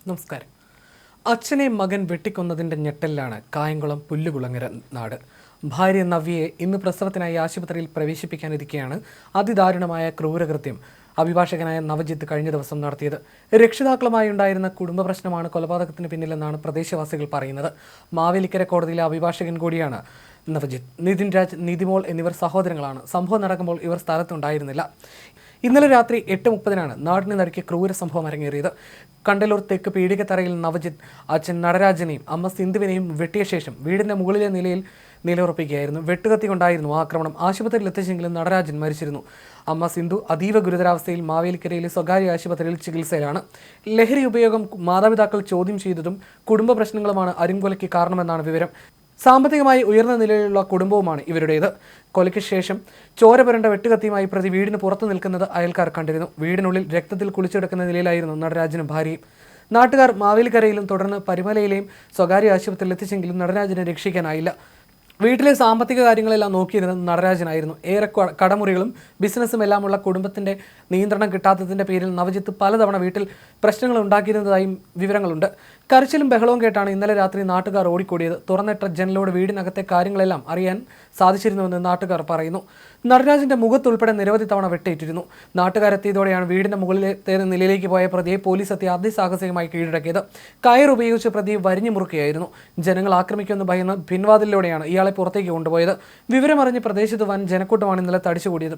നമസ്കാരം. അച്ഛനെ മകൻ വെട്ടിക്കൊന്നതിൻ്റെ ഞെട്ടലിലാണ് കായംകുളം പുല്ലുകുളങ്ങര നാട്. ഭാര്യ നവ്യയെ ഇന്ന് പ്രസവത്തിനായി ആശുപത്രിയിൽ പ്രവേശിപ്പിക്കാനിരിക്കെയാണ് അതിദാരുണമായ ക്രൂരകൃത്യം അഭിഭാഷകനായ നവജിത്ത് കഴിഞ്ഞ ദിവസം നടത്തിയത്. രക്ഷിതാക്കളുമായി ഉണ്ടായിരുന്ന കുടുംബ പ്രശ്നമാണ് കൊലപാതകത്തിന് പിന്നിലെന്നാണ് പ്രദേശവാസികൾ പറയുന്നത്. മാവേലിക്കര കോടതിയിലെ അഭിഭാഷകൻ കൂടിയാണ് നവജിത്ത്. നിതിൻ രാജ്, നിതിമോൾ എന്നിവർ സഹോദരങ്ങളാണ്. സംഭവം നടക്കുമ്പോൾ ഇവർ സ്ഥലത്തുണ്ടായിരുന്നില്ല. ഇന്നലെ രാത്രി 8:30 നാടിന് നടുക്കിയ ക്രൂര സംഭവം അരങ്ങേറിയത്. കണ്ടലൂർ തെക്ക് പീടികത്തറയിൽ നവജിത്ത് അച്ഛൻ നടരാജനെയും അമ്മ സിന്ധുവിനെയും വെട്ടിയ ശേഷം വീടിന്റെ മുകളിലെ നിലയിൽ നിലയുറപ്പിക്കുകയായിരുന്നു. വെട്ടുകത്തി കൊണ്ടായിരുന്നു ആക്രമണം. ആശുപത്രിയിൽ എത്തിച്ചെങ്കിലും നടരാജൻ മരിച്ചിരുന്നു. അമ്മ സിന്ധു അതീവ ഗുരുതരാവസ്ഥയിൽ മാവേലിക്കരയിലെ സ്വകാര്യ ആശുപത്രിയിൽ ചികിത്സയിലാണ്. ലഹരി ഉപയോഗം മാതാപിതാക്കൾ ചോദ്യം ചെയ്തതും കുടുംബ പ്രശ്നങ്ങളുമാണ് അരിങ്കൊലയ്ക്ക് കാരണമെന്നാണ് വിവരം. സാമ്പത്തികമായി ഉയർന്ന നിലയിലുള്ള കുടുംബവുമാണ് ഇവരുടേത്. കൊലയ്ക്ക് ശേഷം ചോര പുരണ്ട വെട്ടുകത്തിയുമായി പ്രതി വീടിന് പുറത്തു നിൽക്കുന്നത് അയൽക്കാർ കണ്ടിരുന്നു. വീടിനുള്ളിൽ രക്തത്തിൽ കുളിച്ചെടുക്കുന്ന നിലയിലായിരുന്നു നടരാജനും ഭാര്യയും. നാട്ടുകാർ മാവേലിക്കരയിലും തുടർന്ന് പരിമലയിലെയും സ്വകാര്യ ആശുപത്രിയിൽ എത്തിച്ചെങ്കിലും നടരാജനെ രക്ഷിക്കാനായില്ല. വീട്ടിലെ സാമ്പത്തിക കാര്യങ്ങളെല്ലാം നോക്കിയിരുന്നത് നടരാജനായിരുന്നു. ഏറെ കടമുറികളും ബിസിനസ്സും എല്ലാമുള്ള കുടുംബത്തിൻ്റെ നിയന്ത്രണം കിട്ടാത്തതിൻ്റെ പേരിൽ നവജിത്ത് പലതവണ വീട്ടിൽ പ്രശ്നങ്ങൾ ഉണ്ടാക്കിയിരുന്നതായും വിവരങ്ങളുണ്ട്. കരച്ചിലും ബഹളവും കേട്ടാണ് ഇന്നലെ രാത്രി നാട്ടുകാർ ഓടിക്കൂടിയത്. തുറന്നിട്ട ജനലോട് വീടിനകത്തെ കാര്യങ്ങളെല്ലാം അറിയാൻ സാധിച്ചിരുന്നുവെന്ന് നാട്ടുകാർ പറയുന്നു. നടരാജന്റെ മുഖത്തുൾപ്പെടെ നിരവധി തവണ വെട്ടേറ്റിരുന്നു. നാട്ടുകാരെത്തിയതോടെയാണ് വീടിന്റെ മുകളിലത്തെ നിലയിലേക്ക് പോയ പ്രതിയെ പോലീസ് എത്തി അതിസാഹസികമായി കീഴടക്കിയത്. കയർ ഉപയോഗിച്ച് പ്രതിയെ വരിഞ്ഞു മുറുക്കുകയായിരുന്നു. ജനങ്ങൾ ആക്രമിക്കുമെന്ന് ഭയന്ന് പിൻവാതിലൂടെയാണ് ഇയാളെ പുറത്തേക്ക് കൊണ്ടുപോയത്. വിവരമറിഞ്ഞ് പ്രദേശത്ത് വൻ ജനക്കൂട്ടമാണ് ഇന്നലെ തടിച്ചുകൂടിയത്.